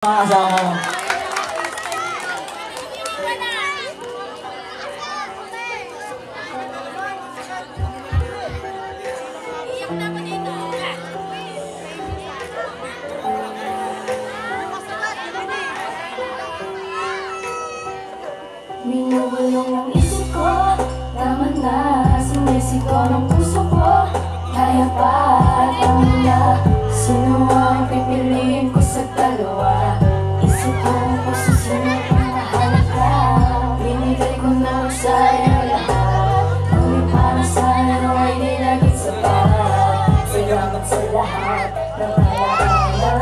Mga kasama mo. Binubulong ang isip ko, tama na, sinisiko ng puso ko. Kaya pa at tama na, sino ang pipiliin ko sa dalawa? Isip ko kung sa sino kung mahalap ka. Binigay ko na sa'yo lahat, ngunit para sa'yo ay nilagay sa bahay. Salamat sa lahat ng alaala,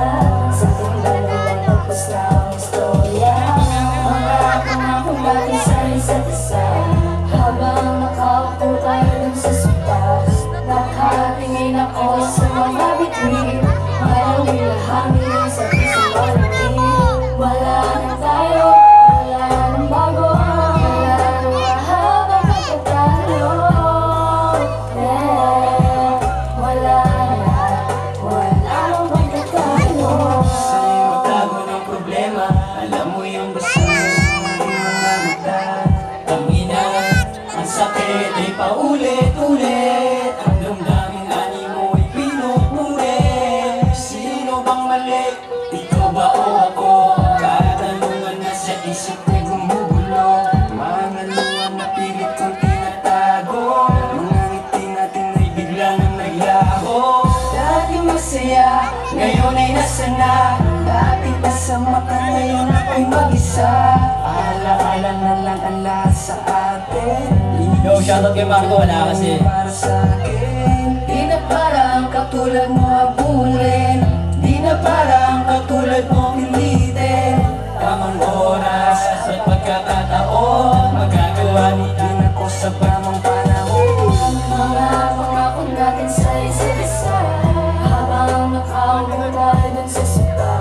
sa ating dalawa tapos na ang istorya. Mga pangakong natin sa isa't isa, habang nakaupo tayo dun sa sopas. Nakatingin ako sa mga bituin, malamig na hangin sa isang malamig. Wala na tayo, wala nang bago, wala nang mahabang pagkatalo. Wala nang pagkatalo. Sa'yo magtago ng problema, alam mo yung gusto mo sa mga mata. Tangina, ang sakit ay paulit-ulit, ang damdamin animo ay pinupuri. Sino bang mali? Ikaw ba o ako? Katanungan na sa isip ko'y gumugulo. Mga luha na pilit kong tinatago, mga ngiti natin ay bigla nang naglaho. Dati masaya, ngayon ay nasana. Dati masama ka, ngayon ako'y mag-isa. Alaala na lang ang lahat sa atin. Yo, shoutout kay Marco, wala kasi. Para sa'kin, di na parang katulad mo abulin, di na parang katulad mo pilitin. Tamang oras at pagkakataon, magagawa ni din ako sa tamang panahon. Mga pangako natin sa isa't isa, habang nakaupo tayo dun sa sopa.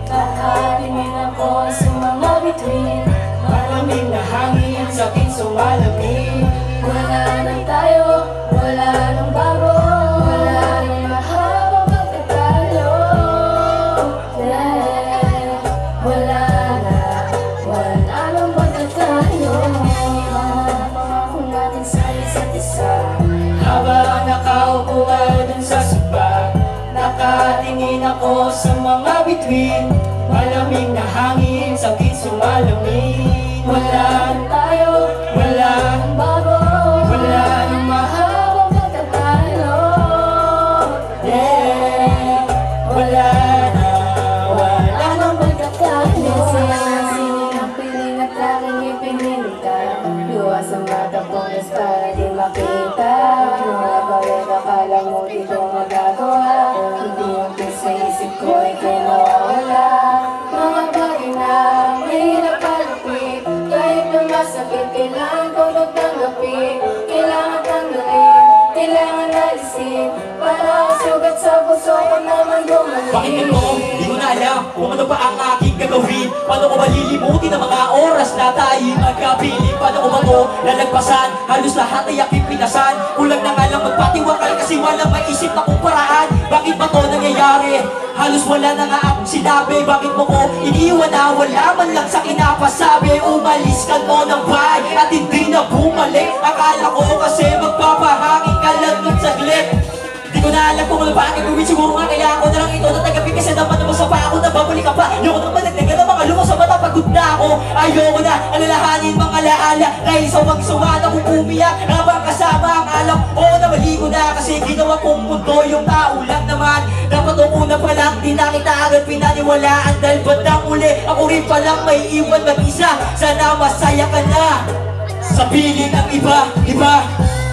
Nakatingin ako sa mga bituin, Malamig na hangin sa akin sumalamig. wala na tayo, wala nang bago, wala nang mahabang pagkatalo. Wala nang pagkatalo. Mga pangako natin sa isa't isa, Habang nakaupo tayo dun sa sopa, nakatingin ako sa mga bituin. Malamig na hangin sa akin sumalamig. wala na tayo, Wala, nang bago, wala nang mahabang pagkatalo. wala Anong pagkakalo? Sinising ang piling at aking ipinilitan. Luwas ang mata punas para di makita. Mga balik akala mo dito magagawa. Hindi yung sa isip ko ika'y mawawala. Mga bagay na mahirap palapit, kahit na masakit, kailangan ko magtanggapin. Kailangan tanggalin, kailangan alisin, para ang sugat sa puso ko naman gumaling. Bakit ganito? Di ko na alam kung ano pa ang aking gagawin. Paano ko malilimutin ang mga oras na tayo magkabili? Paano ko ba ito lalagpasan? Halos lahat ay aking pinasan. Kulang na nga lang magpatiwakal kasi walang maisip na kung paraan. Bakit ba ito nangyayari? Halos wala na nga akong sinabi. Bakit mo ko iniwan na wala man lang sa kinapasabi? Umalis ka mo ng bahay at hindi na bumalik. Akala ko kasi magpapahangin ka lang ng saglit. Di ko na alam kung ano pa ang gagawin. Siguro nga kaya ako na lang ito natagapin, kasi naman naman sa pa ako nababalik ka pa. Ayoko nang malagdagan ng mga lumo sa mata, pagod na ako. Ayoko na alalahanin mga alaala, dahil sa magsuwa na kung umiyak habang kasama ang alam. Oo na mali ko na kasi ginawa kong mundo yung tao lang naman. Dapat nung una pa lang di na kita agad pinaniwalaan, dahil ba't na uli ako rin palang may iwan mag-isa. Sana masaya ka na sa piling ng iba.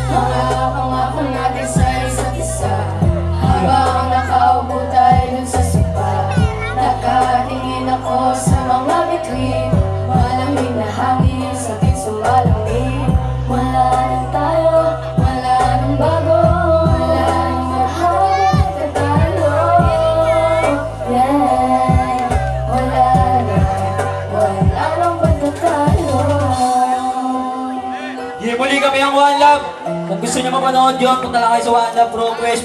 Mga pangako natin sa isa't isa, habang nakaupo tayo dun sa sopa. Nakatingin ako sa mga bituin, malamig na hangin sa akin sumalamig. Wala na tayo, wala nang bago, wala nang mahabang pagkatalo. Wala nang pagkatalo. Muli kami ang One Love. Kung gusto nyo mapanood yun, punta lang kayo sa One Love Progress.